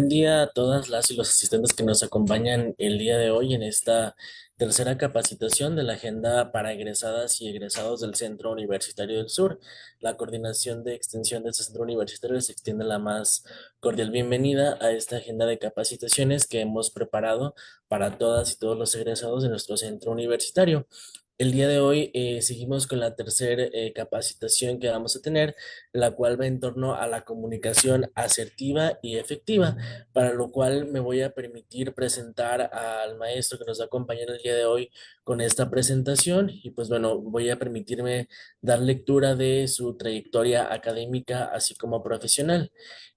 Buen día a todas las y los asistentes que nos acompañan el día de hoy en esta tercera capacitación de la agenda para egresadas y egresados del Centro Universitario del Sur. La coordinación de extensión de este centro universitario les extiende la más cordial bienvenida a esta agenda de capacitaciones que hemos preparado para todas y todos los egresados de nuestro centro universitario. El día de hoy seguimos con la tercera capacitación que vamos a tener, la cual va en torno a la comunicación asertiva y efectiva, para lo cual me voy a permitir presentar al maestro que nos va a acompañar el día de hoy con esta presentación y pues bueno, voy a permitirme dar lectura de su trayectoria académica así como profesional.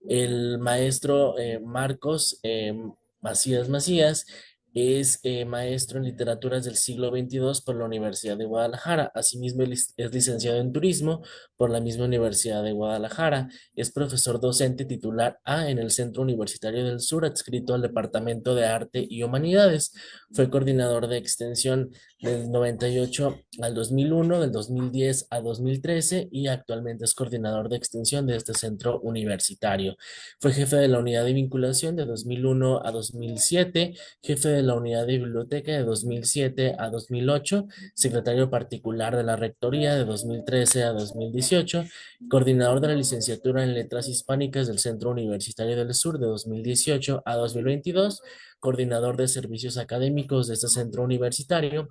El maestro Marcos Macías Macías es maestro en literaturas del siglo XXII por la Universidad de Guadalajara. Asimismo, es licenciado en turismo por la misma Universidad de Guadalajara. Es profesor docente titular A en el Centro Universitario del Sur, adscrito al Departamento de Arte y Humanidades. Fue coordinador de extensión del 98 al 2001, del 2010 a 2013 y actualmente es coordinador de extensión de este centro universitario. Fue jefe de la unidad de vinculación de 2001 a 2007, jefe de la unidad de biblioteca de 2007 a 2008, secretario particular de la rectoría de 2013 a 2018, coordinador de la licenciatura en Letras Hispánicas del Centro Universitario del Sur de 2018 a 2022, coordinador de servicios académicos de este centro universitario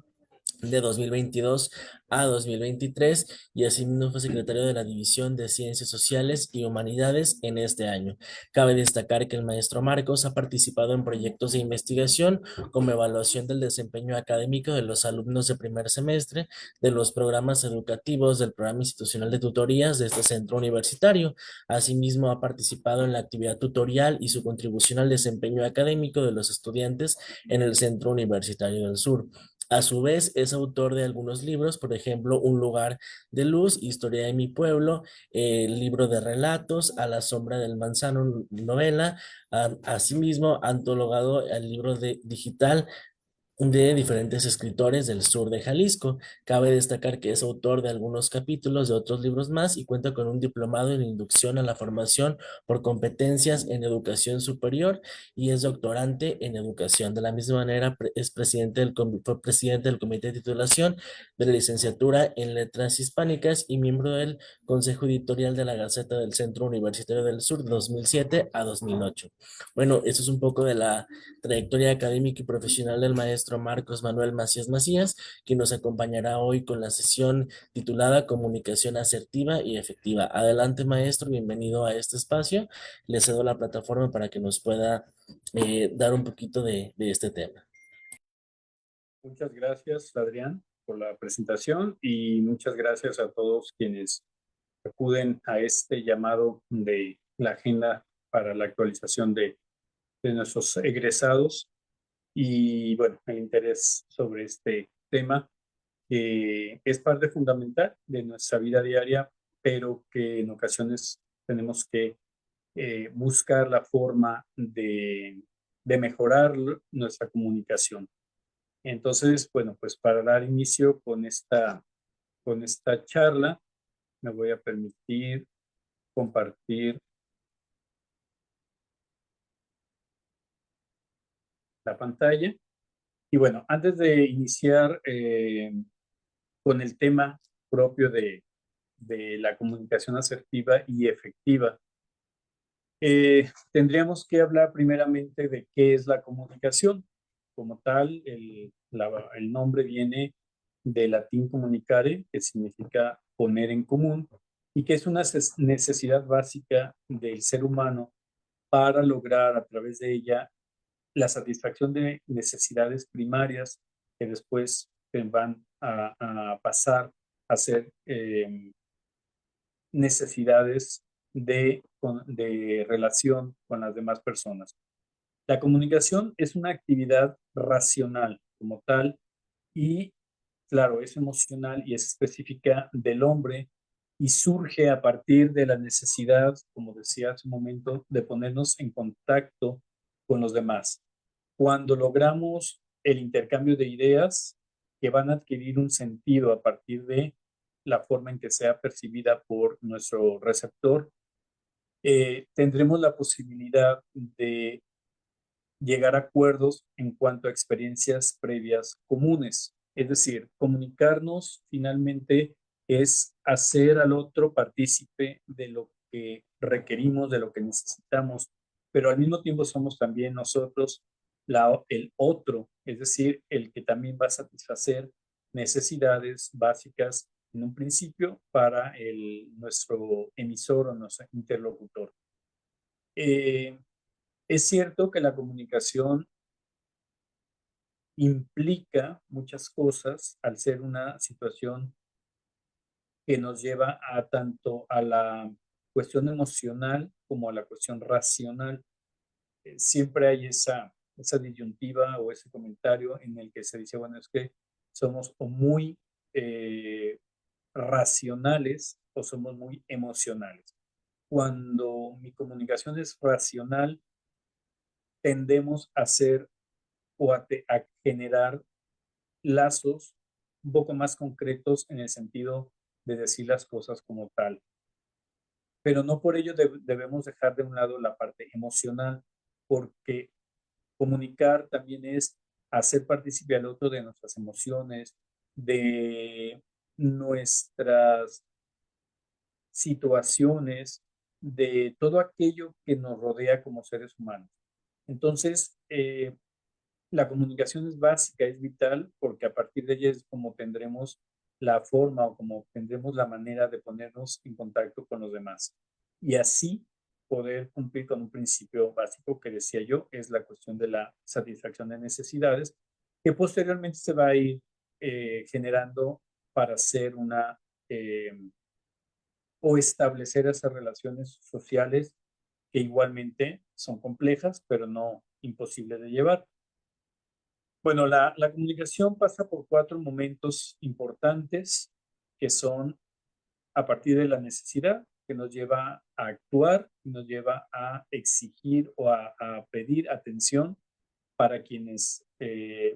de 2022 a 2023 y asimismo fue secretario de la División de Ciencias Sociales y Humanidades en este año. Cabe destacar que el maestro Marcos ha participado en proyectos de investigación como evaluación del desempeño académico de los alumnos de primer semestre, de los programas educativos del programa institucional de tutorías de este centro universitario. Asimismo ha participado en la actividad tutorial y su contribución al desempeño académico de los estudiantes en el Centro Universitario del Sur. A su vez, es autor de algunos libros, por ejemplo, Un lugar de luz, Historia de mi pueblo, libro de relatos, A la sombra del manzano, novela. Asimismo, ha antologado el libro digital de diferentes escritores del sur de Jalisco. Cabe destacar que es autor de algunos capítulos de otros libros más y cuenta con un diplomado en inducción a la formación por competencias en educación superior y es doctorante en educación. De la misma manera, es presidente fue presidente del comité de titulación de la licenciatura en letras hispánicas y miembro del consejo editorial de la Gaceta del Centro Universitario del Sur de 2007 a 2008. Bueno, eso es un poco de la trayectoria académica y profesional del maestro Marcos Manuel Macías Macías, quien nos acompañará hoy con la sesión titulada Comunicación asertiva y efectiva. Adelante, maestro, bienvenido a este espacio. Le cedo la plataforma para que nos pueda dar un poquito de este tema. Muchas gracias, Adrián, por la presentación y muchas gracias a todos quienes acuden a este llamado de la agenda para la actualización de nuestros egresados y, bueno, el interés sobre este tema que es parte fundamental de nuestra vida diaria, pero que en ocasiones tenemos que buscar la forma de mejorar nuestra comunicación. Entonces, bueno, pues para dar inicio con esta charla, me voy a permitir compartir la pantalla. Y bueno, antes de iniciar con el tema propio de la comunicación asertiva y efectiva, tendríamos que hablar primeramente de qué es la comunicación. Como tal, el nombre viene del latín comunicare, que significa poner en común, y que es una necesidad básica del ser humano para lograr a través de ella la satisfacción de necesidades primarias que después van a pasar a ser necesidades de relación con las demás personas. La comunicación es una actividad racional como tal y, claro, es emocional y es específica del hombre y surge a partir de la necesidad, como decía hace un momento, de ponernos en contacto con los demás. Cuando logramos el intercambio de ideas que van a adquirir un sentido a partir de la forma en que sea percibida por nuestro receptor, tendremos la posibilidad de llegar a acuerdos en cuanto a experiencias previas comunes. Es decir, comunicarnos finalmente es hacer al otro partícipe de lo que requerimos, de lo que necesitamos, pero al mismo tiempo somos también nosotros el otro, es decir, el que también va a satisfacer necesidades básicas en un principio para nuestro emisor o nuestro interlocutor. Eh, es cierto que la comunicación implica muchas cosas al ser una situación que nos lleva a tanto a la cuestión emocional como a la cuestión racional. Siempre hay esa disyuntiva o ese comentario en el que se dice, bueno, es que somos o muy eh, racionales o somos muy emocionales. Cuando mi comunicación es racional, tendemos a ser o a generar lazos un poco más concretos en el sentido de decir las cosas como tal. Pero no por ello debemos dejar de un lado la parte emocional, porque comunicar también es hacer partícipe al otro de nuestras emociones, de nuestras situaciones, de todo aquello que nos rodea como seres humanos. Entonces, la comunicación es básica, es vital, porque a partir de ella es como tendremos la forma o como tendremos la manera de ponernos en contacto con los demás. Y así poder cumplir con un principio básico que decía yo, es la cuestión de la satisfacción de necesidades, que posteriormente se va a ir generando para hacer eh, o establecer esas relaciones sociales que igualmente son complejas, pero no imposibles de llevar. Bueno, la comunicación pasa por cuatro momentos importantes que son a partir de la necesidad, que nos lleva a actuar, y nos lleva a exigir o a pedir atención para quienes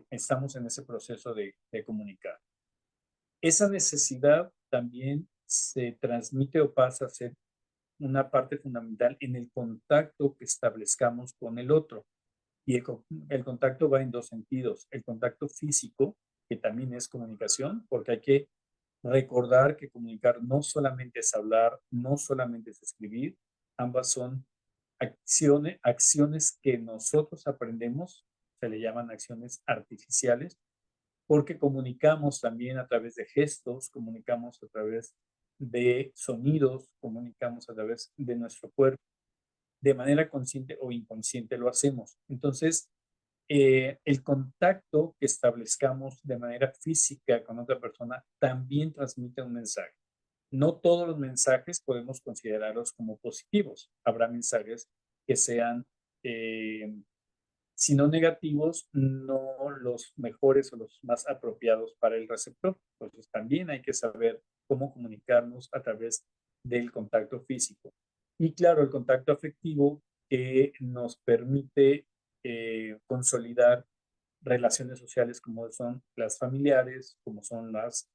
estamos en ese proceso de comunicar. Esa necesidad también se transmite o pasa a ser una parte fundamental en el contacto que establezcamos con el otro. Y el contacto va en dos sentidos. El contacto físico, que también es comunicación, porque hay que recordar que comunicar no solamente es hablar, no solamente es escribir, ambas son acciones que nosotros aprendemos, se le llaman acciones artificiales, porque comunicamos también a través de gestos, comunicamos a través de sonidos, comunicamos a través de nuestro cuerpo, de manera consciente o inconsciente lo hacemos. Entonces, el contacto que establezcamos de manera física con otra persona también transmite un mensaje. No todos los mensajes podemos considerarlos como positivos. Habrá mensajes que sean, si no negativos, no los mejores o los más apropiados para el receptor. Entonces también hay que saber cómo comunicarnos a través del contacto físico. Y claro, el contacto afectivo que nos permite consolidar relaciones sociales como son las familiares, como son las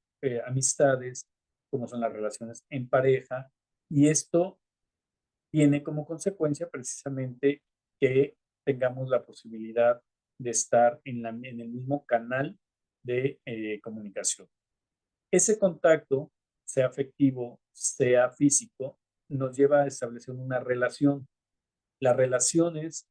amistades, como son las relaciones en pareja. Y esto tiene como consecuencia precisamente que tengamos la posibilidad de estar en el mismo canal de comunicación. Ese contacto, sea afectivo, sea físico, nos lleva a establecer una relación. Las relaciones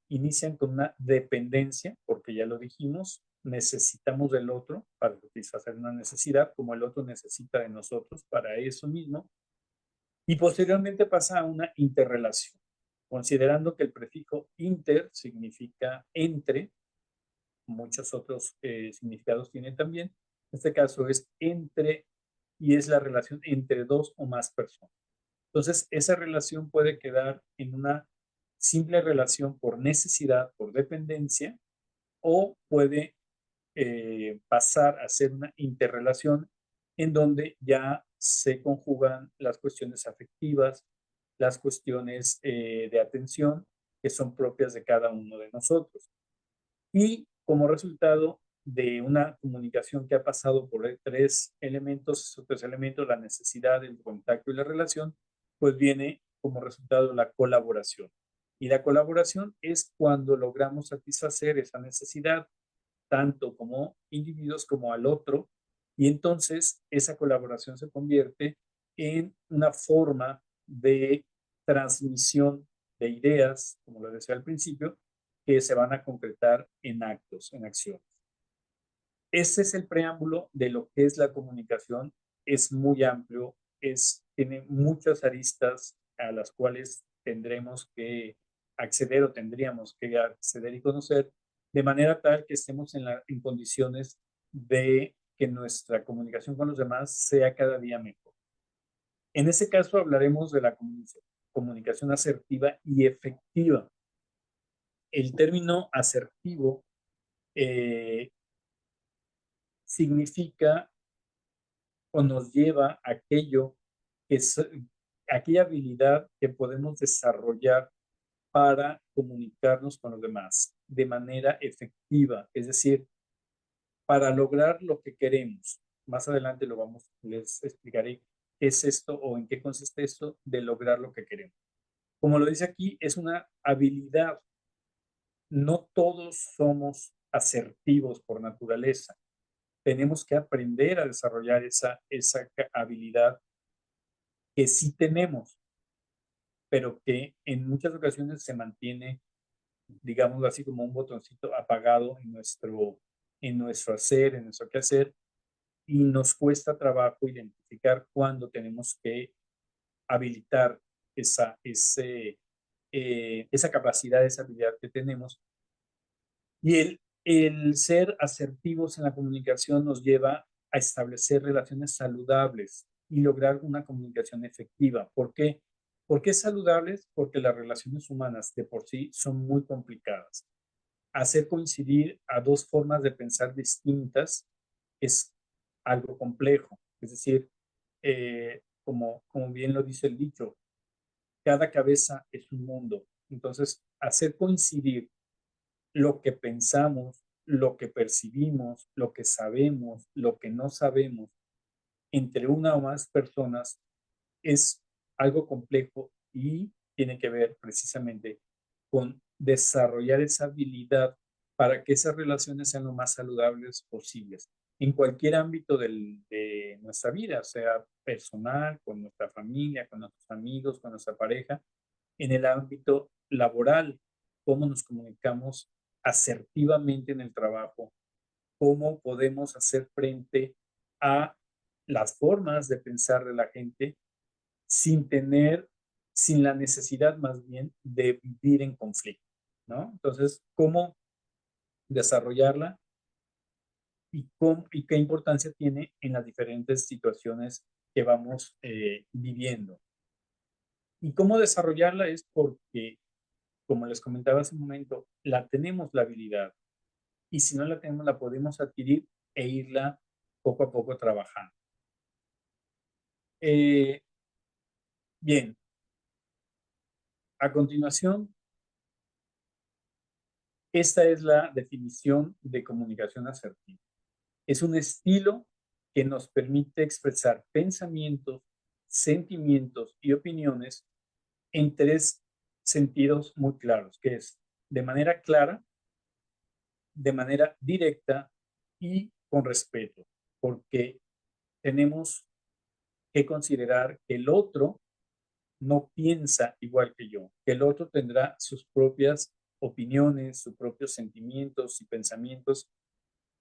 inician con una dependencia, porque ya lo dijimos, necesitamos del otro para satisfacer una necesidad, como el otro necesita de nosotros para eso mismo, y posteriormente pasa a una interrelación, considerando que el prefijo inter significa entre, muchos otros significados tiene también. En este caso es entre y es la relación entre dos o más personas. Entonces, esa relación puede quedar en una simple relación por necesidad, por dependencia, o puede pasar a ser una interrelación en donde ya se conjugan las cuestiones afectivas, las cuestiones de atención que son propias de cada uno de nosotros. Y como resultado de una comunicación que ha pasado por tres elementos, esos tres elementos, la necesidad, el contacto y la relación, pues viene como resultado la colaboración. Y la colaboración es cuando logramos satisfacer esa necesidad, tanto como individuos como al otro, y entonces esa colaboración se convierte en una forma de transmisión de ideas, como lo decía al principio, que se van a concretar en actos, en acciones. Ese es el preámbulo de lo que es la comunicación. Es muy amplio, tiene muchas aristas a las cuales tendremos que acceder o tendríamos que acceder y conocer, de manera tal que estemos en condiciones de que nuestra comunicación con los demás sea cada día mejor. En ese caso hablaremos de la comunicación asertiva y efectiva. El término asertivo eh, significa o nos lleva a aquello que es aquella habilidad que podemos desarrollar para comunicarnos con los demás de manera efectiva, es decir, para lograr lo que queremos. Más adelante les explicaré qué es esto o en qué consiste esto de lograr lo que queremos. Como lo dice aquí, es una habilidad. No todos somos asertivos por naturaleza. Tenemos que aprender a desarrollar esa habilidad que sí tenemos, pero que en muchas ocasiones se mantiene, digamos así, como un botoncito apagado en nuestro hacer, en nuestro quehacer, y nos cuesta trabajo identificar cuándo tenemos que habilitar esa capacidad, esa habilidad que tenemos. Y el ser asertivos en la comunicación nos lleva a establecer relaciones saludables y lograr una comunicación efectiva. ¿Por qué? ¿Por qué saludables? Porque las relaciones humanas de por sí son muy complicadas. Hacer coincidir a dos formas de pensar distintas es algo complejo. Es decir, como bien lo dice el dicho, cada cabeza es un mundo. Entonces, hacer coincidir lo que pensamos, lo que percibimos, lo que sabemos, lo que no sabemos entre una o más personas es algo complejo y tiene que ver precisamente con desarrollar esa habilidad para que esas relaciones sean lo más saludables posibles en cualquier ámbito de nuestra vida, sea personal, con nuestra familia, con nuestros amigos, con nuestra pareja, en el ámbito laboral, cómo nos comunicamos asertivamente en el trabajo, cómo podemos hacer frente a las formas de pensar de la gente sin sin la necesidad más bien de vivir en conflicto, ¿no? Entonces, ¿cómo desarrollarla y qué importancia tiene en las diferentes situaciones que vamos viviendo? Y cómo desarrollarla es porque, como les comentaba hace un momento, la tenemos la habilidad y si no la tenemos la podemos adquirir e irla poco a poco trabajando. Eh, bien, a continuación, esta es la definición de comunicación asertiva. Es un estilo que nos permite expresar pensamientos, sentimientos y opiniones en tres sentidos muy claros, que es de manera clara, de manera directa y con respeto, porque tenemos que considerar que el otro no piensa igual que yo, que el otro tendrá sus propias opiniones, sus propios sentimientos y pensamientos,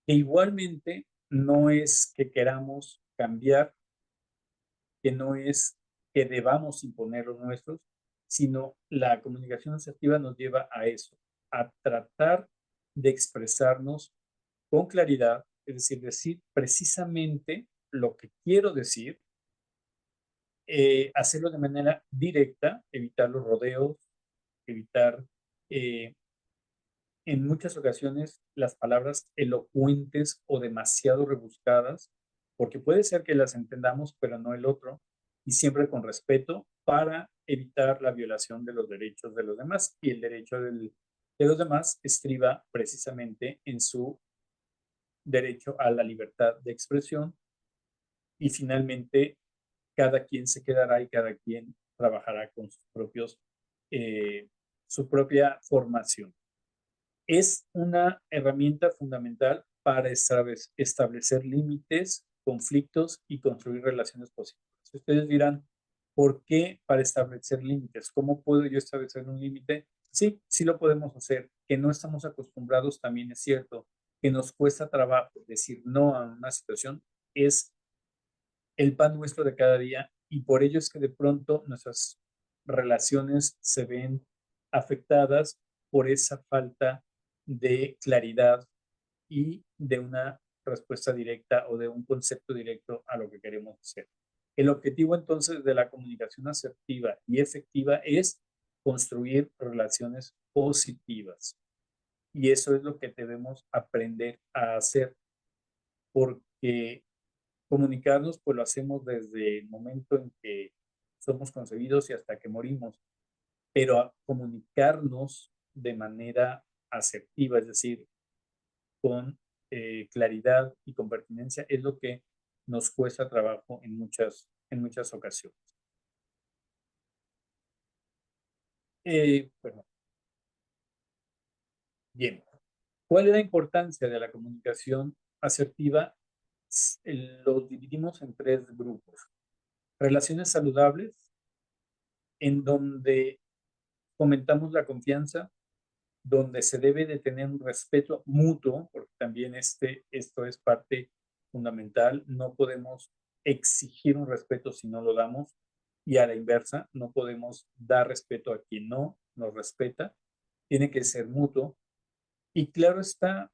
que igualmente no es que queramos cambiar, que no es que debamos imponer los nuestros, sino la comunicación asertiva nos lleva a eso, a tratar de expresarnos con claridad, es decir precisamente lo que quiero decir, hacerlo de manera directa, evitar los rodeos, evitar eh, en muchas ocasiones las palabras elocuentes o demasiado rebuscadas, porque puede ser que las entendamos, pero no el otro, y siempre con respeto para evitar la violación de los derechos de los demás. Y el derecho de los demás estriba precisamente en su derecho a la libertad de expresión y finalmente cada quien se quedará y cada quien trabajará con su propia formación. Es una herramienta fundamental para establecer límites, conflictos y construir relaciones positivas. Ustedes dirán, ¿por qué para establecer límites? ¿Cómo puedo yo establecer un límite? Sí, sí lo podemos hacer. Que no estamos acostumbrados también es cierto. Que nos cuesta trabajo decir no a una situación es el pan nuestro de cada día y por ello es que de pronto nuestras relaciones se ven afectadas por esa falta de claridad y de una respuesta directa o de un concepto directo a lo que queremos hacer. El objetivo entonces de la comunicación asertiva y efectiva es construir relaciones positivas. Y eso es lo que debemos aprender a hacer porque comunicarnos pues lo hacemos desde el momento en que somos concebidos y hasta que morimos, pero a comunicarnos de manera asertiva, es decir, con claridad y con pertinencia, es lo que nos cuesta trabajo en muchas ocasiones. Bueno, bien. ¿Cuál es la importancia de la comunicación asertiva? Lo dividimos en tres grupos. Relaciones saludables, en donde fomentamos la confianza, donde se debe de tener un respeto mutuo, porque también esto es parte fundamental. No podemos exigir un respeto si no lo damos y a la inversa, no podemos dar respeto a quien no nos respeta. Tiene que ser mutuo y claro está,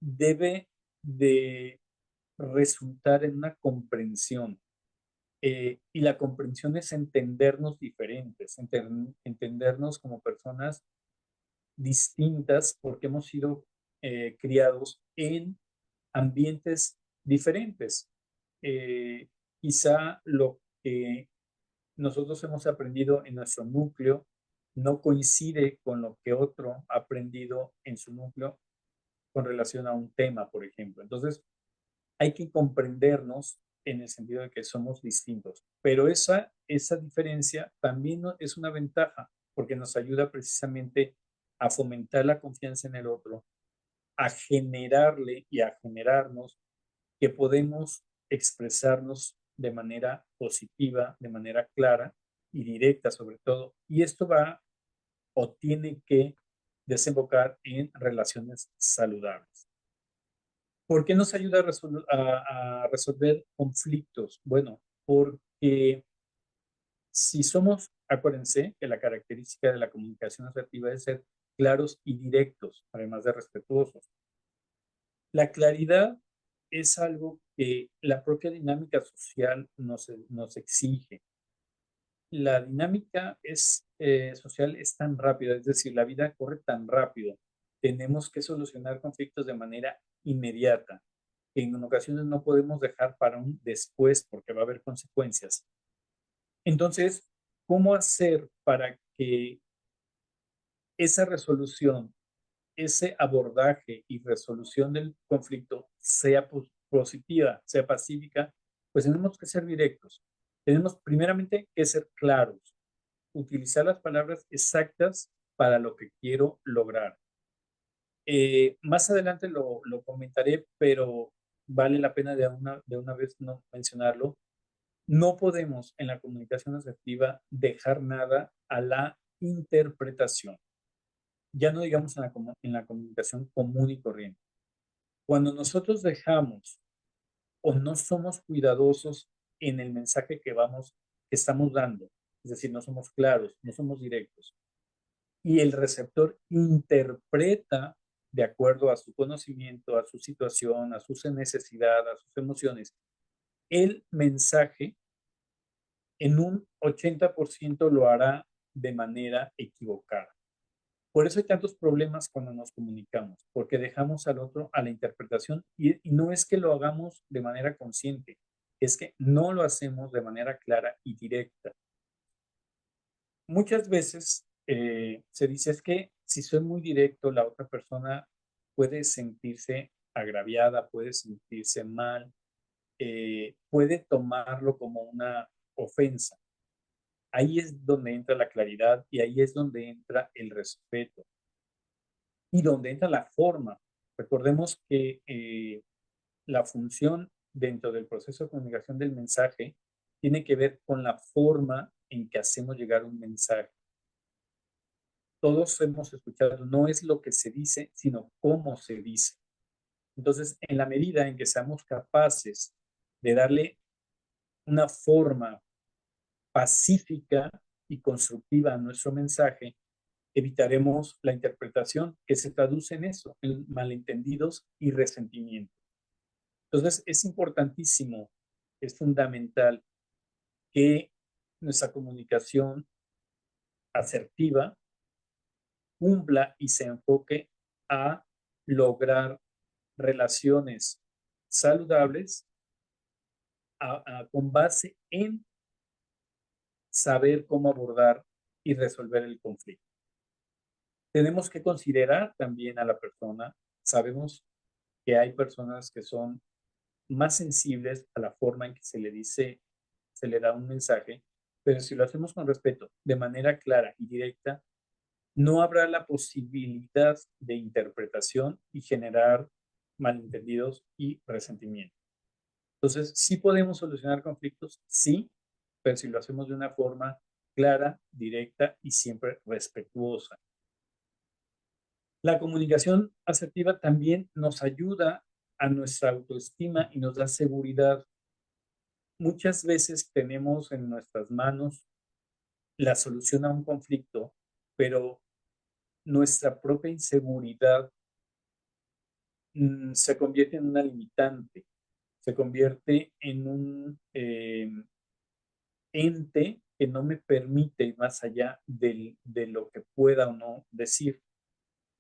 debe de resultar en una comprensión. Y la comprensión es entendernos diferentes, entendernos como personas distintas porque hemos sido criados en ambientes diferentes. Eh, Quizá lo que nosotros hemos aprendido en nuestro núcleo no coincide con lo que otro ha aprendido en su núcleo con relación a un tema, por ejemplo. Entonces, hay que comprendernos en el sentido de que somos distintos. Pero esa diferencia también es una ventaja porque nos ayuda precisamente a fomentar la confianza en el otro, a generarle y a generarnos que podemos expresarnos de manera positiva, de manera clara y directa sobre todo. Y esto va o tiene que desembocar en relaciones saludables. ¿Por qué nos ayuda a resolver conflictos? Bueno, porque si somos, acuérdense que la característica de la comunicación asertiva es ser claros y directos, además de respetuosos. La claridad es algo que la propia dinámica social nos exige. La dinámica social es tan rápida, es decir, la vida corre tan rápido. Tenemos que solucionar conflictos de manera inmediata, que en ocasiones no podemos dejar para un después porque va a haber consecuencias. Entonces, ¿cómo hacer para que esa resolución, ese abordaje y resolución del conflicto sea positiva, sea pacífica? Pues tenemos que ser directos. Tenemos primeramente que ser claros, utilizar las palabras exactas para lo que quiero lograr. Más adelante lo comentaré, pero vale la pena de una vez no mencionarlo. No podemos en la comunicación asertiva dejar nada a la interpretación. Ya no digamos en la comunicación común y corriente. Cuando nosotros dejamos o no somos cuidadosos en el mensaje que estamos dando, es decir, no somos claros, no somos directos, y el receptor interpreta de acuerdo a su conocimiento, a su situación, a su necesidad, a sus emociones, el mensaje en un 80% lo hará de manera equivocada. Por eso hay tantos problemas cuando nos comunicamos, porque dejamos al otro a la interpretación y no es que lo hagamos de manera consciente, es que no lo hacemos de manera clara y directa. Muchas veces se dice es que si soy muy directo, la otra persona puede sentirse agraviada, puede sentirse mal, puede tomarlo como una ofensa. Ahí es donde entra la claridad y ahí es donde entra el respeto y donde entra la forma. Recordemos que la función dentro del proceso de comunicación del mensaje tiene que ver con la forma en que hacemos llegar un mensaje. Todos hemos escuchado, no es lo que se dice, sino cómo se dice. Entonces, en la medida en que seamos capaces de darle una forma pacífica y constructiva a nuestro mensaje, evitaremos la interpretación que se traduce en eso, en malentendidos y resentimientos. Entonces, es importantísimo, es fundamental que nuestra comunicación asertiva cumpla y se enfoque a lograr relaciones saludables con base en saber cómo abordar y resolver el conflicto. Tenemos que considerar también a la persona. Sabemos que hay personas que son más sensibles a la forma en que se le dice, se le da un mensaje, pero si lo hacemos con respeto, de manera clara y directa, no habrá la posibilidad de interpretación y generar malentendidos y resentimientos. Entonces, ¿sí podemos solucionar conflictos? Sí, pero si lo hacemos de una forma clara, directa y siempre respetuosa. La comunicación asertiva también nos ayuda a nuestra autoestima y nos da seguridad. Muchas veces tenemos en nuestras manos la solución a un conflicto, pero nuestra propia inseguridad se convierte en una limitante, se convierte en un ente que no me permite ir más allá de lo que pueda o no decir.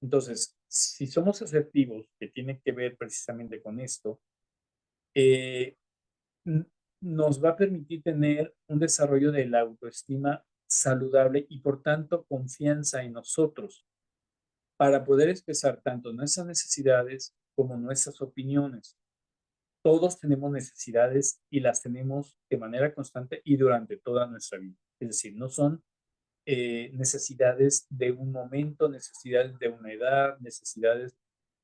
Entonces, si somos asertivos, que tiene que ver precisamente con esto, eh, nos va a permitir tener un desarrollo de la autoestima saludable y por tanto confianza en nosotros para poder expresar tanto nuestras necesidades como nuestras opiniones. Todos tenemos necesidades y las tenemos de manera constante y durante toda nuestra vida. Es decir, no son necesidades de un momento, necesidades de una edad, necesidades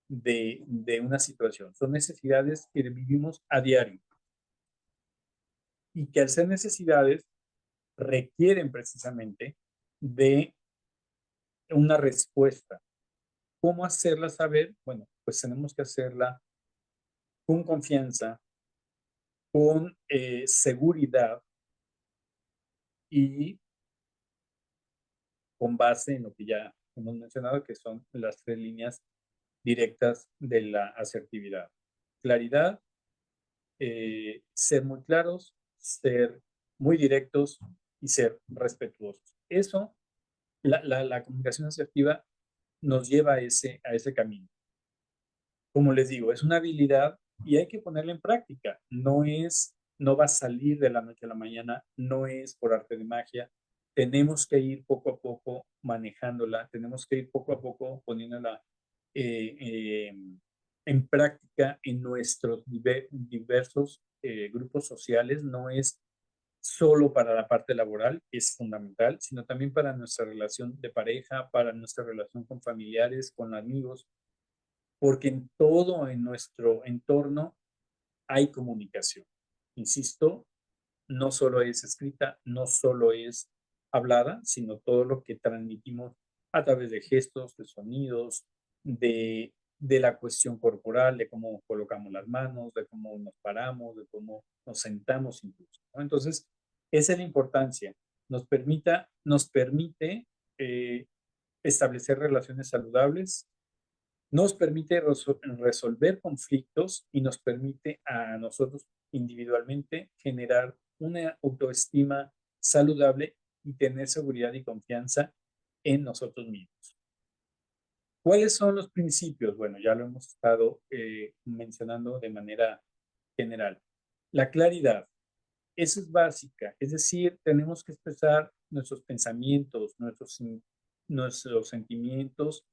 de una situación. Son necesidades que vivimos a diario y que al ser necesidades requieren precisamente de una respuesta. ¿Cómo hacerla saber? Bueno, pues tenemos que hacerla con confianza, con seguridad y con base en lo que ya hemos mencionado, que son las tres líneas directas de la asertividad. Claridad, ser muy claros, ser muy directos y ser respetuosos. Eso, la comunicación asertiva nos lleva a ese camino. Como les digo, es una habilidad y hay que ponerla en práctica. No va a salir de la noche a la mañana, no es por arte de magia. Tenemos que ir poco a poco manejándola, tenemos que ir poco a poco poniéndola eh, eh, en práctica en nuestros diversos grupos sociales. No es solo para la parte laboral, que es fundamental, sino también para nuestra relación de pareja, para nuestra relación con familiares, con amigos, porque en todo en nuestro entorno hay comunicación. Insisto, no solo es escrita, no solo es hablada, sino todo lo que transmitimos a través de gestos, de sonidos, de la cuestión corporal, de cómo colocamos las manos, de cómo nos paramos, de cómo nos sentamos incluso, ¿no? Entonces, esa es la importancia. Nos permite establecer relaciones saludables, nos permite resolver conflictos y nos permite a nosotros individualmente generar una autoestima saludable y tener seguridad y confianza en nosotros mismos. ¿Cuáles son los principios? Bueno, ya lo hemos estado mencionando de manera general. La claridad, eso es básica, es decir, tenemos que expresar nuestros pensamientos, nuestros sentimientos,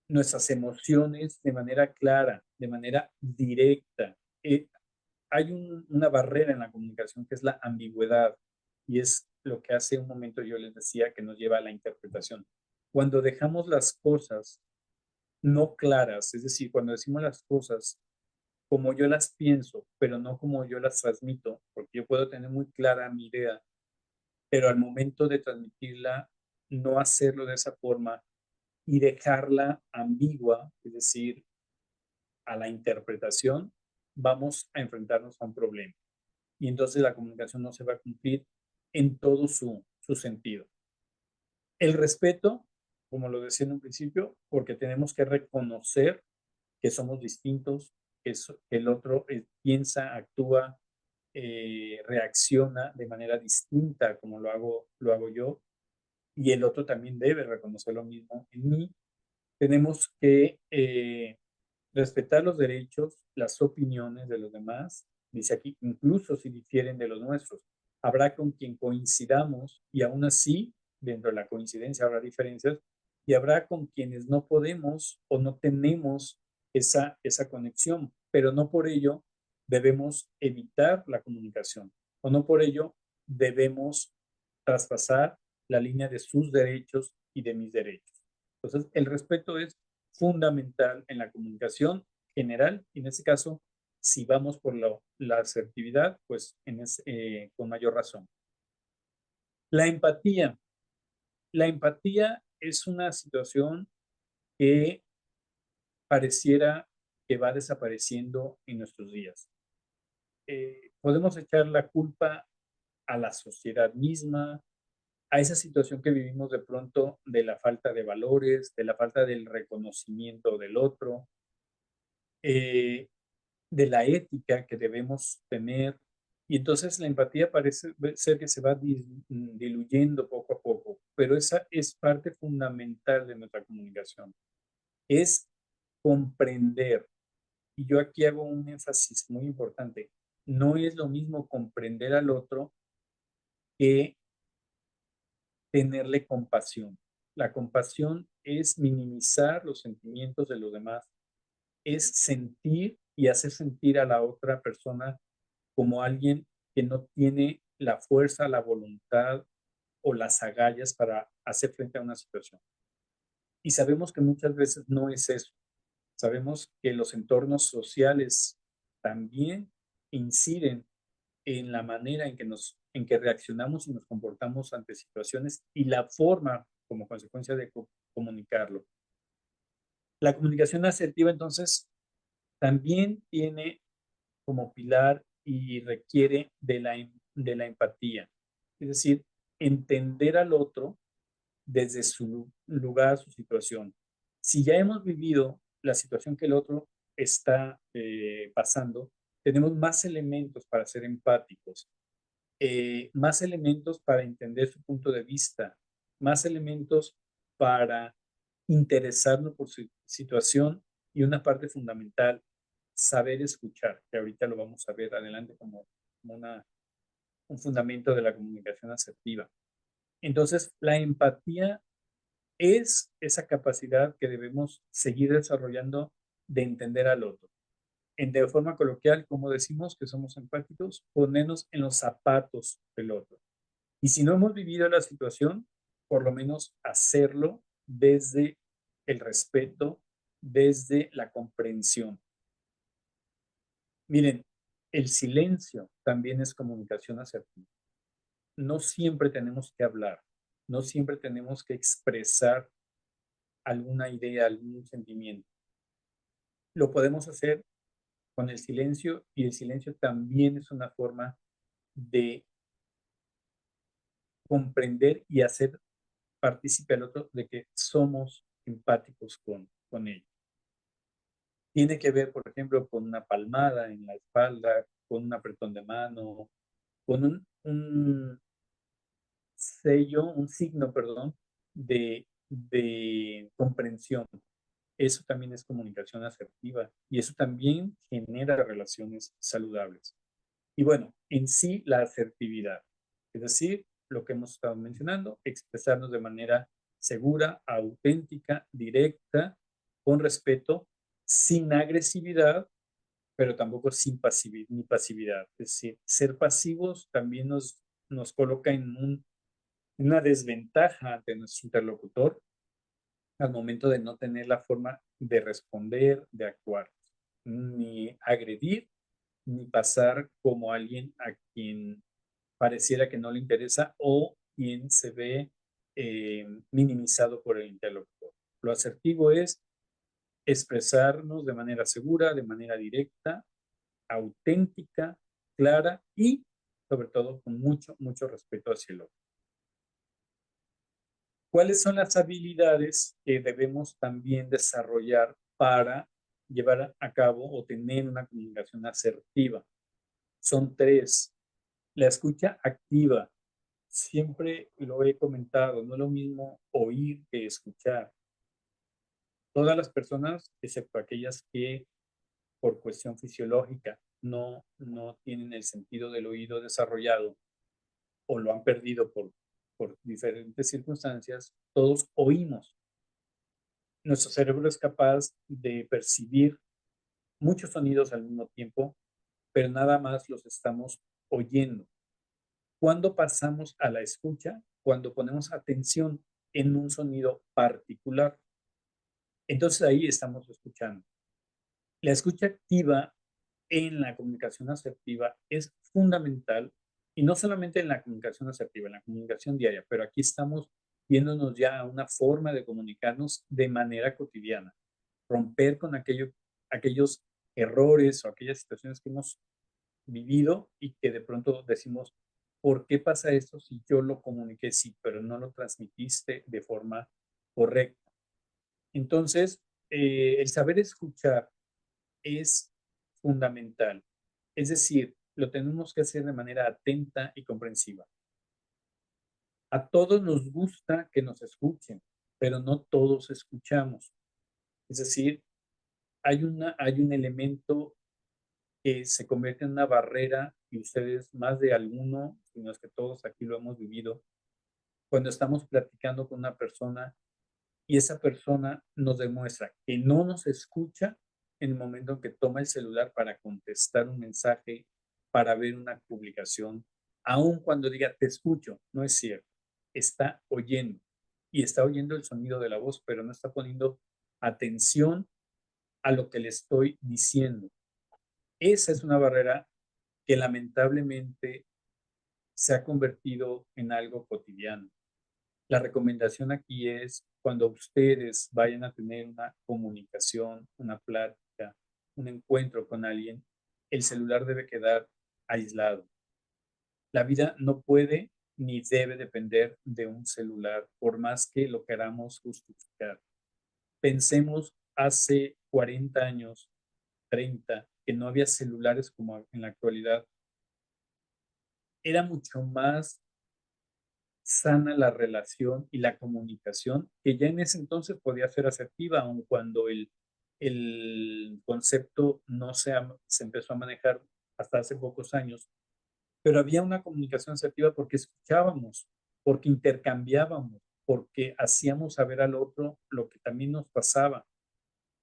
nuestras emociones de manera clara, de manera directa. Hay una barrera en la comunicación que es la ambigüedad y es lo que hace un momento yo les decía que nos lleva a la interpretación. Cuando dejamos las cosas no claras, es decir, cuando decimos las cosas como yo las pienso, pero no como yo las transmito, porque yo puedo tener muy clara mi idea, pero al momento de transmitirla, no hacerlo de esa forma y dejarla ambigua, es decir, a la interpretación, vamos a enfrentarnos a un problema. Y entonces la comunicación no se va a cumplir en todo su sentido. El respeto, como lo decía en un principio, porque tenemos que reconocer que somos distintos, que el otro piensa, actúa, reacciona de manera distinta como lo hago yo, y el otro también debe reconocer lo mismo en mí. Tenemos que respetar los derechos, las opiniones de los demás, dice aquí, incluso si difieren de los nuestros. Habrá con quien coincidamos y aún así, dentro de la coincidencia habrá diferencias, y habrá con quienes no podemos o no tenemos esa conexión, pero no por ello debemos evitar la comunicación o no por ello debemos traspasar la línea de sus derechos y de mis derechos. Entonces, el respeto es fundamental en la comunicación general y en este caso, si vamos por la asertividad, pues con mayor razón. La empatía. La empatía es una situación que pareciera que va desapareciendo en nuestros días. Podemos echar la culpa a la sociedad misma, a esa situación que vivimos de pronto de la falta de valores, de la falta del reconocimiento del otro, eh, de la ética que debemos tener. Y entonces la empatía parece ser que se va diluyendo poco a poco, pero esa es parte fundamental de nuestra comunicación. Es comprender. Y yo aquí hago un énfasis muy importante. No es lo mismo comprender al otro que tenerle compasión. La compasión es minimizar los sentimientos de los demás, es sentir y hacer sentir a la otra persona como alguien que no tiene la fuerza, la voluntad o las agallas para hacer frente a una situación. Y sabemos que muchas veces no es eso. Sabemos que los entornos sociales también inciden en la manera en que reaccionamos y nos comportamos ante situaciones y la forma como consecuencia de comunicarlo. La comunicación asertiva entonces también tiene como pilar y requiere de la empatía, es decir, entender al otro desde su lugar, su situación. Si ya hemos vivido la situación que el otro está pasando, tenemos más elementos para ser empáticos, más elementos para entender su punto de vista, más elementos para interesarnos por su situación y una parte fundamental, saber escuchar, que ahorita lo vamos a ver adelante como un fundamento de la comunicación asertiva. Entonces, la empatía es esa capacidad que debemos seguir desarrollando de entender al otro. De forma coloquial, como decimos que somos empáticos, ponernos en los zapatos del otro. Y si no hemos vivido la situación, por lo menos hacerlo desde el respeto, desde la comprensión. Miren, el silencio también es comunicación asertiva. No siempre tenemos que hablar, no siempre tenemos que expresar alguna idea, algún sentimiento. Lo podemos hacer con el silencio y el silencio también es una forma de comprender y hacer partícipe al otro de que somos empáticos con ellos. Tiene que ver, por ejemplo, con una palmada en la espalda, con un apretón de mano, con un sello, un signo, perdón, de comprensión. Eso también es comunicación asertiva y eso también genera relaciones saludables. Y bueno, en sí la asertividad, es decir, lo que hemos estado mencionando, expresarnos de manera segura, auténtica, directa, con respeto, sin agresividad, pero tampoco sin pasividad, ni pasividad. Es decir, ser pasivos también nos coloca en un una desventaja ante nuestro interlocutor al momento de no tener la forma de responder, de actuar, ni agredir, ni pasar como alguien a quien pareciera que no le interesa o quien se ve minimizado por el interlocutor. Lo asertivo es expresarnos de manera segura, de manera directa, auténtica, clara y sobre todo con mucho, mucho respeto hacia el otro. ¿Cuáles son las habilidades que debemos también desarrollar para llevar a cabo o tener una comunicación asertiva? Son tres. La escucha activa. Siempre lo he comentado, no es lo mismo oír que escuchar. Todas las personas, excepto aquellas que por cuestión fisiológica no tienen el sentido del oído desarrollado o lo han perdido por diferentes circunstancias, todos oímos. Nuestro cerebro es capaz de percibir muchos sonidos al mismo tiempo, pero nada más los estamos oyendo. ¿Cuándo pasamos a la escucha? Cuando ponemos atención en un sonido particular. Entonces ahí estamos escuchando. La escucha activa en la comunicación asertiva es fundamental y no solamente en la comunicación asertiva, en la comunicación diaria, pero aquí estamos viéndonos ya a una forma de comunicarnos de manera cotidiana, romper con aquellos errores o aquellas situaciones que hemos vivido y que de pronto decimos, ¿por qué pasa esto si yo lo comuniqué sí, pero no lo transmitiste de forma correcta? Entonces, el saber escuchar es fundamental. Es decir, lo tenemos que hacer de manera atenta y comprensiva. A todos nos gusta que nos escuchen, pero no todos escuchamos. Es decir, hay un elemento que se convierte en una barrera y ustedes, más de alguno, sino es que todos aquí lo hemos vivido, cuando estamos platicando con una persona y esa persona nos demuestra que no nos escucha en el momento en que toma el celular para contestar un mensaje, para ver una publicación, aun cuando diga te escucho, no es cierto. Está oyendo y está oyendo el sonido de la voz, pero no está poniendo atención a lo que le estoy diciendo. Esa es una barrera que lamentablemente se ha convertido en algo cotidiano. La recomendación aquí es cuando ustedes vayan a tener una comunicación, una plática, un encuentro con alguien, el celular debe quedar aislado. La vida no puede ni debe depender de un celular, por más que lo queramos justificar. Pensemos hace 40 años, 30, que no había celulares como en la actualidad. Era mucho más sana la relación y la comunicación, que ya en ese entonces podía ser asertiva, aun cuando el concepto no se empezó a manejar hasta hace pocos años, pero había una comunicación asertiva porque escuchábamos, porque intercambiábamos, porque hacíamos saber al otro lo que también nos pasaba.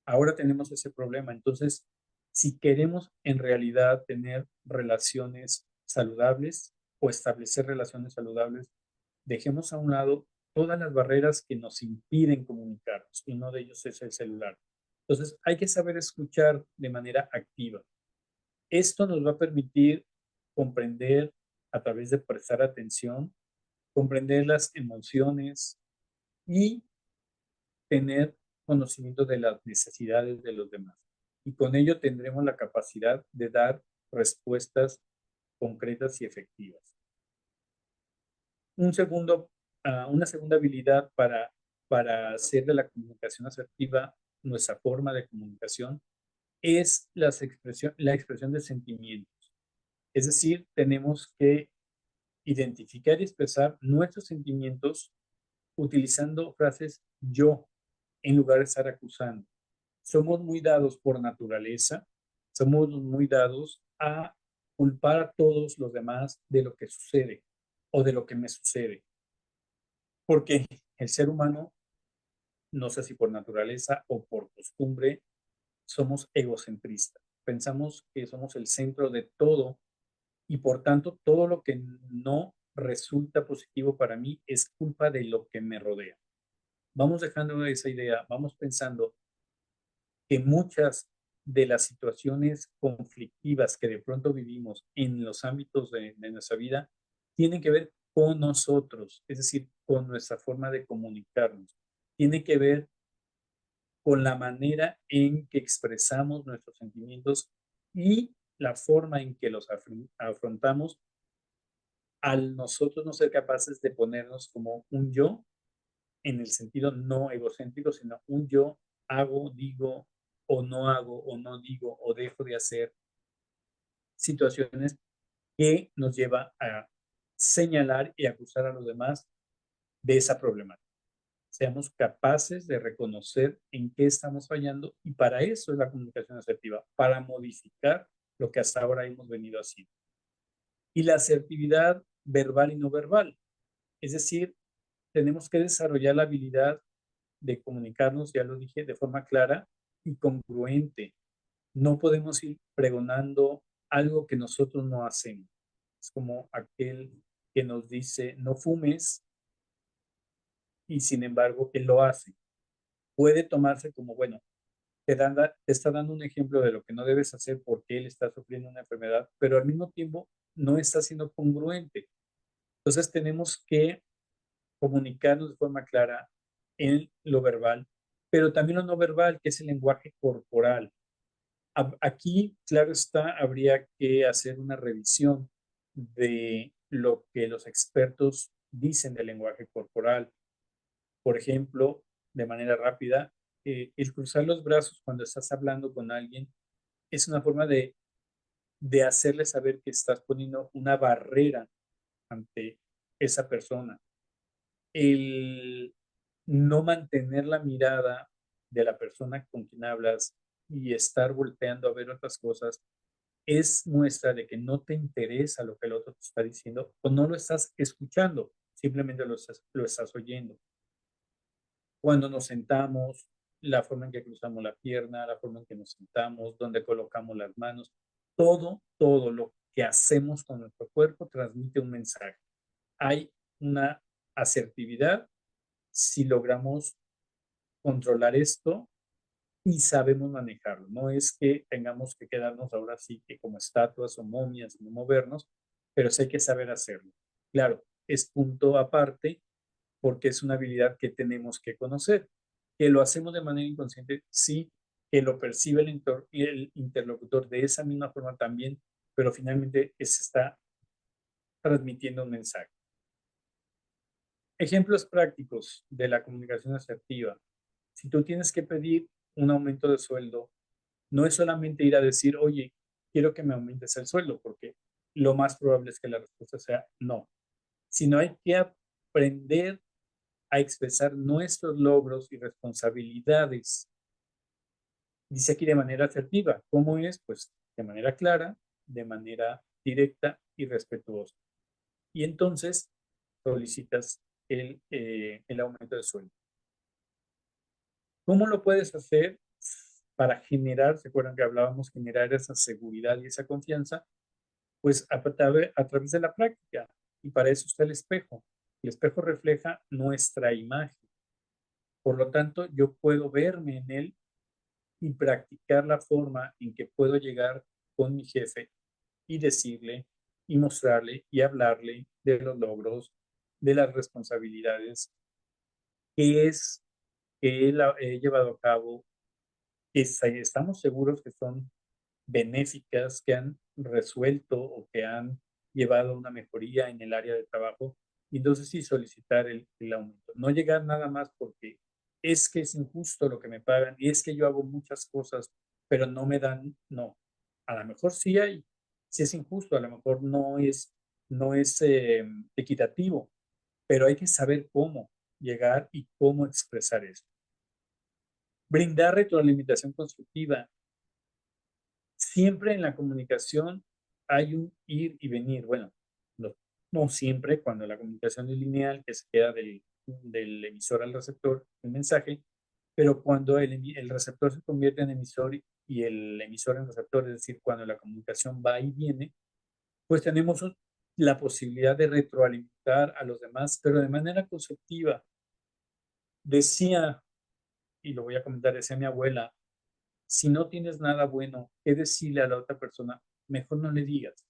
Ahora tenemos ese problema. Entonces, si queremos en realidad tener relaciones saludables o establecer relaciones saludables, dejemos a un lado todas las barreras que nos impiden comunicarnos y uno de ellos es el celular. Entonces, hay que saber escuchar de manera activa. Esto nos va a permitir comprender a través de prestar atención, comprender las emociones y tener conocimiento de las necesidades de los demás. Y con ello tendremos la capacidad de dar respuestas concretas y efectivas. Un segundo, una segunda habilidad para hacer de la comunicación asertiva nuestra forma de comunicación es la expresión de sentimientos. Es decir, tenemos que identificar y expresar nuestros sentimientos utilizando frases yo en lugar de estar acusando. Somos muy dados por naturaleza, somos muy dados a culpar a todos los demás de lo que sucede o de lo que me sucede. Porque el ser humano, no sé si por naturaleza o por costumbre, somos egocentristas. Pensamos que somos el centro de todo y por tanto todo lo que no resulta positivo para mí es culpa de lo que me rodea. Vamos dejando esa idea, vamos pensando que muchas de las situaciones conflictivas que de pronto vivimos en los ámbitos de nuestra vida tienen que ver con nosotros, es decir, con nuestra forma de comunicarnos. Tiene que ver con la manera en que expresamos nuestros sentimientos y la forma en que los afrontamos al nosotros no ser capaces de ponernos como un yo en el sentido no egocéntrico, sino un yo hago, digo o no digo o dejo de hacer situaciones que nos lleva a señalar y acusar a los demás de esa problemática. Seamos capaces de reconocer en qué estamos fallando y para eso es la comunicación asertiva, para modificar lo que hasta ahora hemos venido haciendo. Y la asertividad verbal y no verbal, es decir, tenemos que desarrollar la habilidad de comunicarnos, ya lo dije, de forma clara y congruente. No podemos ir pregonando algo que nosotros no hacemos. Es como aquel que nos dice, no fumes, y sin embargo, él lo hace. Puede tomarse como, bueno, te está dando un ejemplo de lo que no debes hacer porque él está sufriendo una enfermedad, pero al mismo tiempo no está siendo congruente. Entonces tenemos que comunicarnos de forma clara en lo verbal, pero también lo no verbal, que es el lenguaje corporal. Aquí, claro está, habría que hacer una revisión de lo que los expertos dicen del lenguaje corporal. Por ejemplo, de manera rápida, el cruzar los brazos cuando estás hablando con alguien es una forma de hacerle saber que estás poniendo una barrera ante esa persona. El no mantener la mirada de la persona con quien hablas y estar volteando a ver otras cosas es muestra de que no te interesa lo que el otro te está diciendo o no lo estás escuchando, simplemente lo estás oyendo. Cuando nos sentamos, la forma en que cruzamos la pierna, la forma en que nos sentamos, donde colocamos las manos, todo lo que hacemos con nuestro cuerpo transmite un mensaje. Hay una asertividad si logramos controlar esto y sabemos manejarlo. No es que tengamos que quedarnos ahora sí que como estatuas o momias, no movernos, pero sí hay que saber hacerlo. Claro, es punto aparte porque es una habilidad que tenemos que conocer. Que lo hacemos de manera inconsciente, sí, que lo percibe el interlocutor de esa misma forma también, pero finalmente se está transmitiendo un mensaje. Ejemplos prácticos de la comunicación asertiva. Si tú tienes que pedir un aumento de sueldo, no es solamente ir a decir, oye, quiero que me aumentes el sueldo, porque lo más probable es que la respuesta sea no, sino hay que aprender a expresar nuestros logros y responsabilidades. Dice aquí de manera asertiva. ¿Cómo es? Pues de manera clara, de manera directa y respetuosa. Y entonces solicitas el aumento de sueldo. ¿Cómo lo puedes hacer para generar, se acuerdan que hablábamos, generar esa seguridad y esa confianza? Pues a través de la práctica. Y para eso está el espejo. El espejo refleja nuestra imagen. Por lo tanto, yo puedo verme en él y practicar la forma en que puedo llegar con mi jefe y decirle y mostrarle y hablarle de los logros, de las responsabilidades que es que he llevado a cabo, que estamos seguros que son benéficas, que han resuelto o que han llevado a una mejoría en el área de trabajo. Y entonces sí solicitar el aumento. No llegar nada más porque es que es injusto lo que me pagan y es que yo hago muchas cosas, pero no me dan, no. A lo mejor sí hay, sí es injusto, a lo mejor no es equitativo, pero hay que saber cómo llegar y cómo expresar eso. Brindar retroalimentación constructiva. Siempre en la comunicación hay un ir y venir. Bueno, no siempre, cuando la comunicación es lineal, que se queda del emisor al receptor, el mensaje, pero cuando el receptor se convierte en emisor y el emisor en receptor, es decir, cuando la comunicación va y viene, pues tenemos la posibilidad de retroalimentar a los demás, pero de manera constructiva. Decía, y lo voy a comentar, decía mi abuela, si no tienes nada bueno que decirle a la otra persona, mejor no le digas.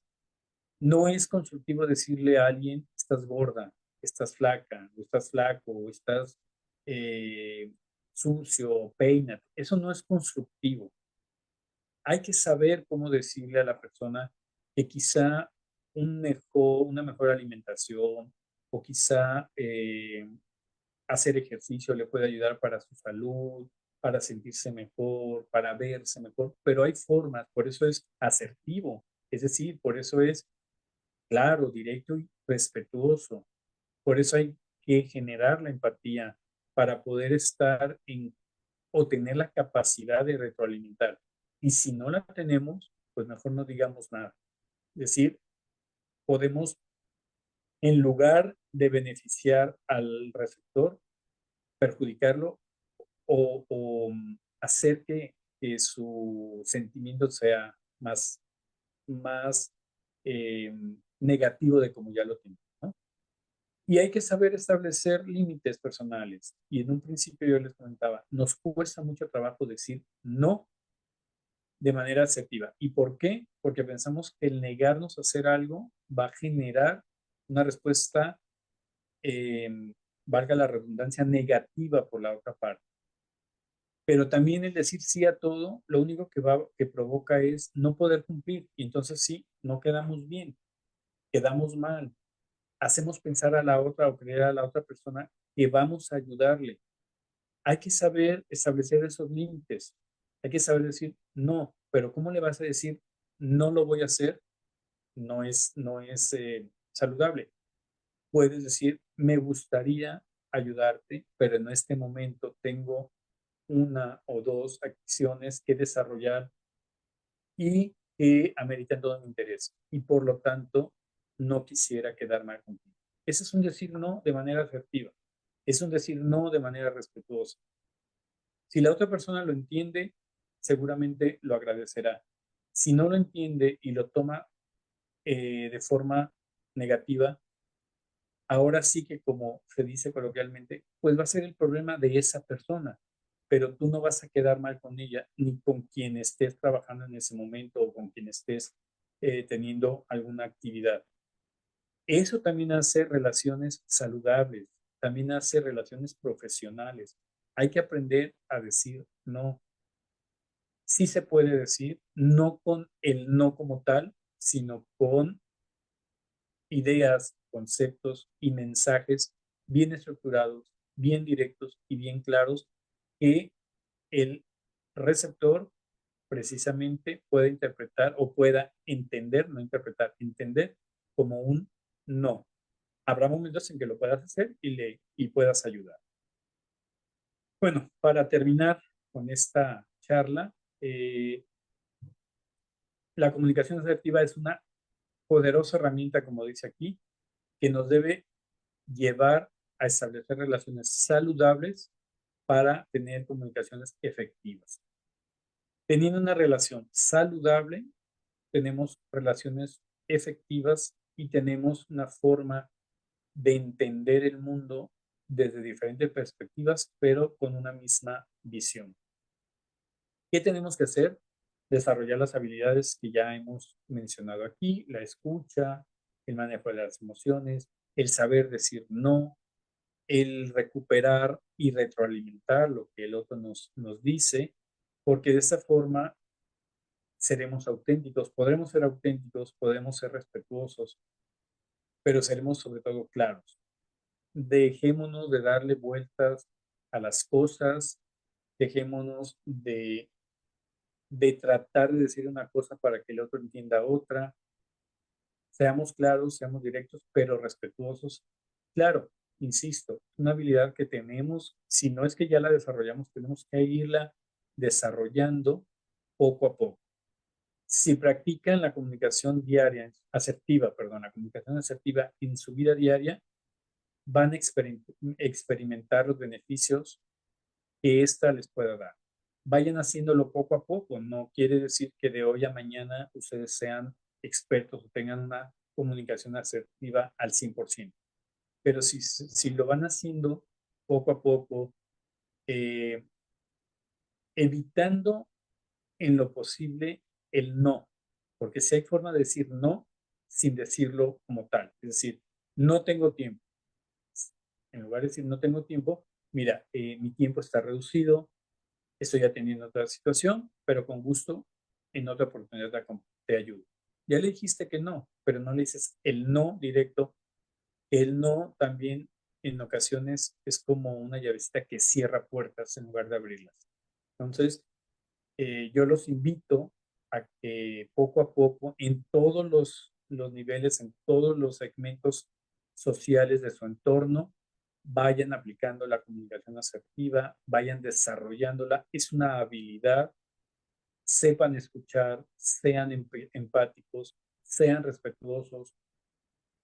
No es constructivo decirle a alguien, estás gorda, estás flaca, o estás flaco, o estás eh, sucio, peínate. Eso no es constructivo. Hay que saber cómo decirle a la persona que quizá una mejor alimentación o quizá hacer ejercicio le puede ayudar para su salud, para sentirse mejor, para verse mejor, pero hay formas, por eso es asertivo, es decir, por eso es claro, directo y respetuoso, por eso hay que generar la empatía para poder estar en o tener la capacidad de retroalimentar. Y si no la tenemos, pues mejor no digamos nada. Es decir, podemos, en lugar de beneficiar al receptor, perjudicarlo o hacer que su sentimiento sea más negativo de como ya lo tiene, ¿no? Y hay que saber establecer límites personales. Y en un principio yo les comentaba, nos cuesta mucho trabajo decir no de manera asertiva. ¿Y por qué? Porque pensamos que el negarnos a hacer algo va a generar una respuesta, eh, valga la redundancia, negativa por la otra parte. Pero también el decir sí a todo, lo único que provoca es no poder cumplir. Y entonces sí, no quedamos bien, quedamos mal. Hacemos pensar a la otra o creer a la otra persona que vamos a ayudarle. Hay que saber establecer esos límites. Hay que saber decir no, pero ¿cómo le vas a decir no lo voy a hacer? No es saludable. Puedes decir, me gustaría ayudarte, pero en este momento tengo una o dos acciones que desarrollar y que ameritan todo mi interés. Y por lo tanto, no quisiera quedar mal contigo. Ese es un decir no de manera asertiva. Es un decir no de manera respetuosa. Si la otra persona lo entiende, seguramente lo agradecerá. Si no lo entiende y lo toma de forma negativa, ahora sí que como se dice coloquialmente, pues va a ser el problema de esa persona, pero tú no vas a quedar mal con ella ni con quien estés trabajando en ese momento o con quien estés teniendo alguna actividad. Eso también hace relaciones saludables, también hace relaciones profesionales. Hay que aprender a decir no. Sí se puede decir, no con el no como tal, sino con ideas, conceptos y mensajes bien estructurados, bien directos y bien claros que el receptor precisamente pueda interpretar o pueda entender, no interpretar, entender como un no. Habrá momentos en que lo puedas hacer y puedas ayudar. Bueno, para terminar con esta charla, la comunicación asertiva es una poderosa herramienta, como dice aquí, que nos debe llevar a establecer relaciones saludables para tener comunicaciones efectivas. Teniendo una relación saludable, tenemos relaciones efectivas y tenemos una forma de entender el mundo desde diferentes perspectivas, pero con una misma visión. ¿Qué tenemos que hacer? Desarrollar las habilidades que ya hemos mencionado aquí, la escucha, el manejo de las emociones, el saber decir no, el recuperar y retroalimentar lo que el otro nos dice, porque de esa forma seremos auténticos, podremos ser respetuosos, pero seremos sobre todo claros. Dejémonos de darle vueltas a las cosas, dejémonos de tratar de decir una cosa para que el otro entienda otra. Seamos claros, seamos directos, pero respetuosos. Claro, insisto, una habilidad que tenemos, si no es que ya la desarrollamos, tenemos que irla desarrollando poco a poco. Si practican la comunicación diaria, asertiva, perdón, la comunicación asertiva en su vida diaria, van a experimentar los beneficios que ésta les pueda dar. Vayan haciéndolo poco a poco, no quiere decir que de hoy a mañana ustedes sean expertos o tengan una comunicación asertiva al 100%. Pero si lo van haciendo poco a poco, eh, evitando en lo posible el no, porque si hay forma de decir no sin decirlo como tal, es decir, no tengo tiempo. En lugar de decir no tengo tiempo, mira, mi tiempo está reducido, estoy atendiendo otra situación, pero con gusto en otra oportunidad te ayudo. Ya le dijiste que no, pero no le dices el no directo. El no también en ocasiones es como una llavecita que cierra puertas en lugar de abrirlas. Entonces, yo los invito a que poco a poco, en todos los niveles, en todos los segmentos sociales de su entorno, vayan aplicando la comunicación asertiva, vayan desarrollándola. Es una habilidad, sepan escuchar, sean empáticos, sean respetuosos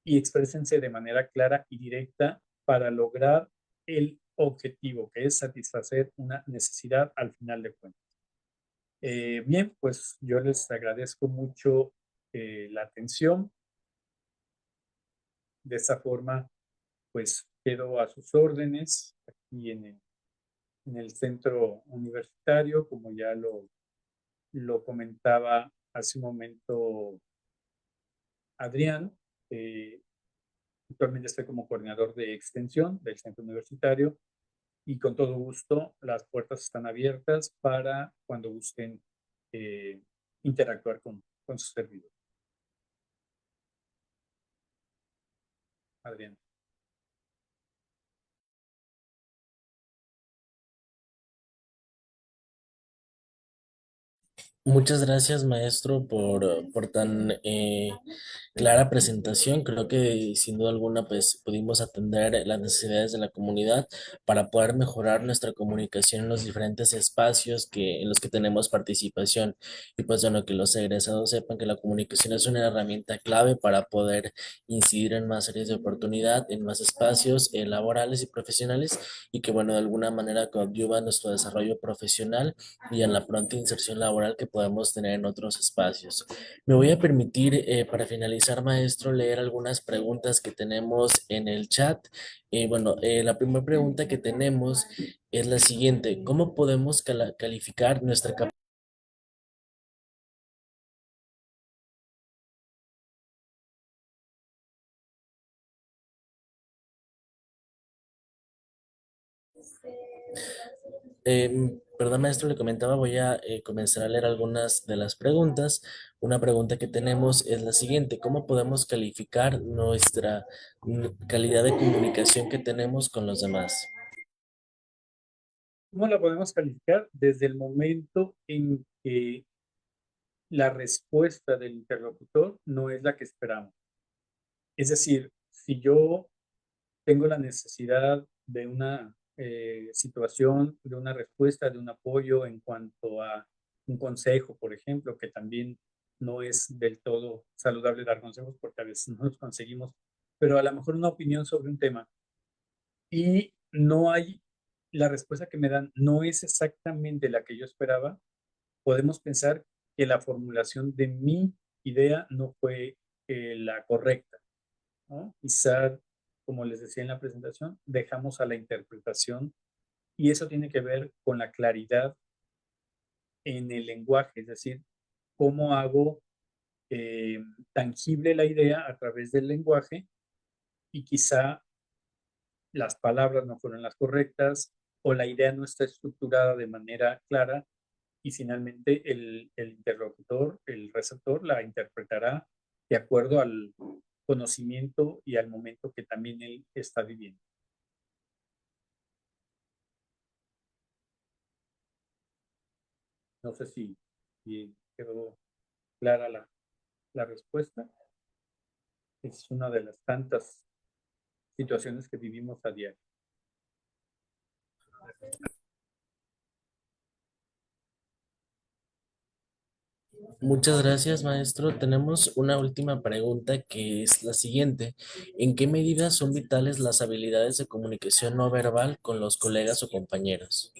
y exprésense de manera clara y directa para lograr el objetivo, que es satisfacer una necesidad al final de cuentas. Bien, pues yo les agradezco mucho la atención. De esta forma, pues quedo a sus órdenes aquí en el centro universitario, como ya lo comentaba hace un momento Adrián. Eh, Actualmente estoy como coordinador de extensión del centro universitario y con todo gusto las puertas están abiertas para cuando gusten eh, interactuar con su servidor. Adrián. Muchas gracias, maestro, por tan clara presentación. Creo que sin duda alguna pues pudimos atender las necesidades de la comunidad para poder mejorar nuestra comunicación en los diferentes espacios en los que tenemos participación. Y pues bueno, que los egresados sepan que la comunicación es una herramienta clave para poder incidir en más áreas de oportunidad, en más espacios laborales y profesionales y que bueno, de alguna manera coadyuva nuestro desarrollo profesional y en la pronta inserción laboral que podemos tener en otros espacios. Me voy a permitir, para finalizar, maestro, leer algunas preguntas que tenemos en el chat. La primera pregunta que tenemos es la siguiente: ¿cómo podemos calificar nuestra capacidad? Perdón, maestro, le comentaba, voy a comenzar a leer algunas de las preguntas. Una pregunta que tenemos es la siguiente: ¿cómo podemos calificar nuestra calidad de comunicación que tenemos con los demás? ¿Cómo la podemos calificar? Desde el momento en que la respuesta del interlocutor no es la que esperamos. Es decir, si yo tengo la necesidad de una situación, de una respuesta, de un apoyo en cuanto a un consejo, por ejemplo, que también no es del todo saludable dar consejos porque a veces no los conseguimos, pero a lo mejor una opinión sobre un tema y no hay, la respuesta que me dan no es exactamente la que yo esperaba, podemos pensar que la formulación de mi idea no fue la correcta, ¿no? Quizá, como les decía en la presentación, dejamos a la interpretación y eso tiene que ver con la claridad en el lenguaje, es decir, cómo hago tangible la idea a través del lenguaje y quizá las palabras no fueron las correctas o la idea no está estructurada de manera clara y finalmente el interlocutor, el receptor, la interpretará de acuerdo al conocimiento y al momento que también él está viviendo. No sé si quedó clara la respuesta. Es una de las tantas situaciones que vivimos a diario. Muchas gracias, maestro. Tenemos una última pregunta que es la siguiente: ¿en qué medida son vitales las habilidades de comunicación no verbal con los colegas o compañeros?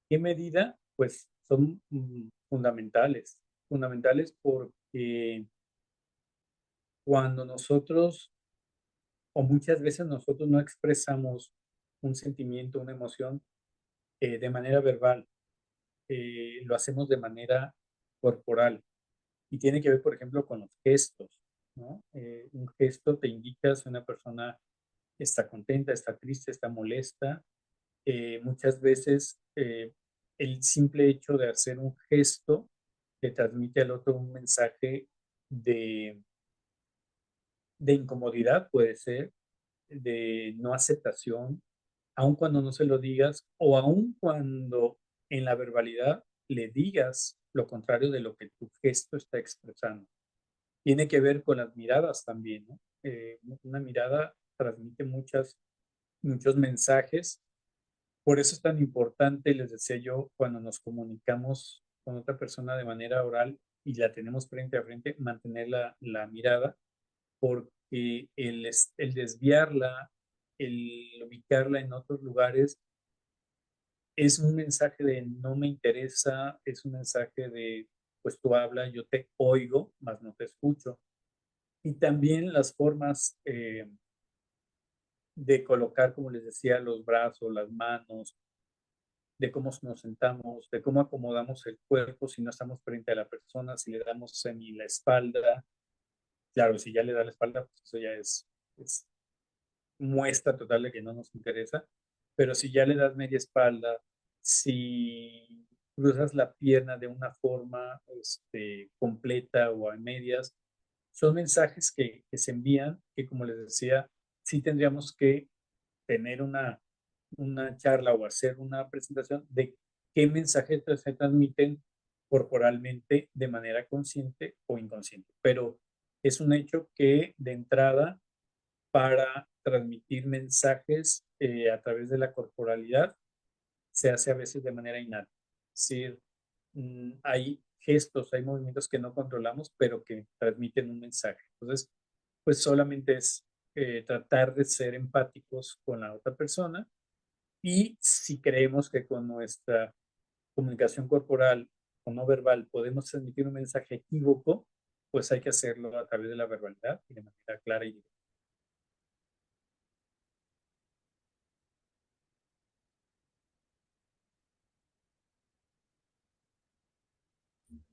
¿Qué medida? Pues son fundamentales, fundamentales porque cuando nosotros, o muchas veces nosotros no expresamos un sentimiento, una emoción de manera verbal, lo hacemos de manera corporal y tiene que ver, por ejemplo, con los gestos, ¿no? Un gesto te indica si una persona está contenta, está triste, está molesta. Muchas veces el simple hecho de hacer un gesto le transmite al otro un mensaje de, de incomodidad, puede ser, de no aceptación, aun cuando no se lo digas o aun cuando en la verbalidad le digas lo contrario de lo que tu gesto está expresando. Tiene que ver con las miradas también, ¿no? Una mirada transmite muchos mensajes. Por eso es tan importante, les decía yo, cuando nos comunicamos con otra persona de manera oral y la tenemos frente a frente, mantener la mirada, porque el desviarla, el ubicarla en otros lugares, es un mensaje de no me interesa, es un mensaje de, pues tú habla, yo te oigo, mas no te escucho. Y también las formas de colocar, como les decía, los brazos, las manos, de cómo nos sentamos, de cómo acomodamos el cuerpo si no estamos frente a la persona, si le damos semi la espalda. Claro, si ya le da la espalda, pues eso ya es muestra total de que no nos interesa. Pero si ya le das media espalda, si cruzas la pierna de una forma completa o a medias, son mensajes que se envían, que como les decía, sí tendríamos que tener una charla o hacer una presentación de qué mensajes se transmiten corporalmente de manera consciente o inconsciente. Pero es un hecho que de entrada, para transmitir mensajes a través de la corporalidad, se hace a veces de manera innata. Es decir, hay gestos, hay movimientos que no controlamos, pero que transmiten un mensaje. Entonces, pues solamente es tratar de ser empáticos con la otra persona y si creemos que con nuestra comunicación corporal o no verbal podemos transmitir un mensaje equívoco, pues hay que hacerlo a través de la verbalidad y de manera clara y directa.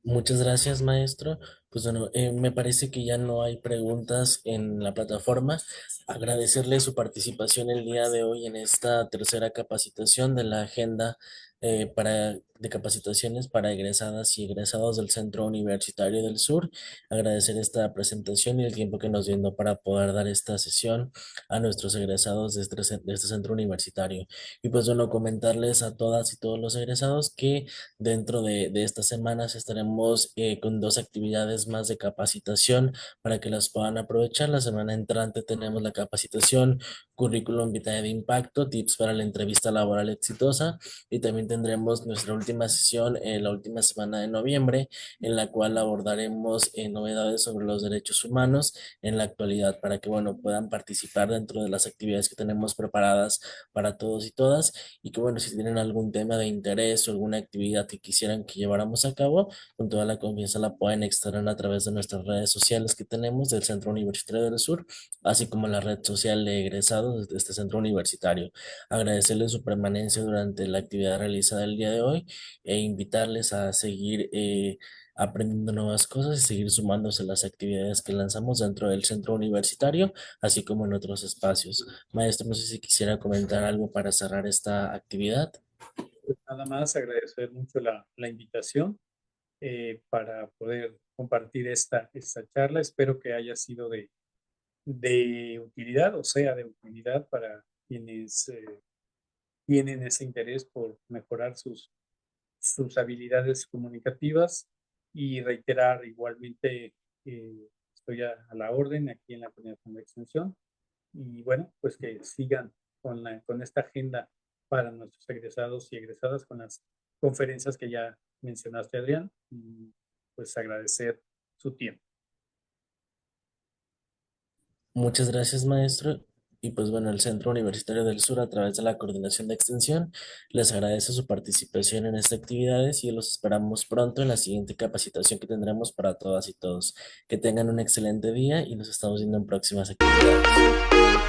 Muchas gracias, maestro. Pues bueno, me parece que ya no hay preguntas en la plataforma. Agradecerle su participación el día de hoy en esta tercera capacitación de la agenda de capacitaciones para egresadas y egresados del Centro Universitario del Sur. Agradecer esta presentación y el tiempo que nos dio para poder dar esta sesión a nuestros egresados de este centro universitario. Y pues bueno, comentarles a todas y todos los egresados que dentro de estas semanas estaremos con dos actividades más de capacitación para que las puedan aprovechar. La semana entrante tenemos la capacitación Currículum Vitae de Impacto, tips para la entrevista laboral exitosa, y también tendremos nuestra última sesión en la última semana de noviembre, en la cual abordaremos novedades sobre los derechos humanos en la actualidad para que, bueno, puedan participar dentro de las actividades que tenemos preparadas para todos y todas y que bueno, si tienen algún tema de interés o alguna actividad que quisieran que lleváramos a cabo, con toda la confianza la pueden externar a través de nuestras redes sociales que tenemos del Centro Universitario del Sur, así como la red social de egresados de este centro universitario. Agradecerles su permanencia durante la actividad realizada el día de hoy e invitarles a seguir aprendiendo nuevas cosas y seguir sumándose a las actividades que lanzamos dentro del centro universitario, así como en otros espacios. Maestro, no sé si quisiera comentar algo para cerrar esta actividad. Pues nada más agradecer mucho la invitación para poder compartir esta charla. Espero que haya sido de utilidad, o sea, de utilidad para quienes tienen ese interés por mejorar sus habilidades comunicativas y reiterar igualmente, estoy a la orden aquí en la Coordinación de Extensión y bueno, pues que sigan con esta agenda para nuestros egresados y egresadas con las conferencias que ya mencionaste, Adrián, y pues agradecer su tiempo. Muchas gracias, maestro. Y pues bueno, el Centro Universitario del Sur, a través de la Coordinación de Extensión, les agradece su participación en estas actividades y los esperamos pronto en la siguiente capacitación que tendremos para todas y todos. Que tengan un excelente día y nos estamos viendo en próximas actividades.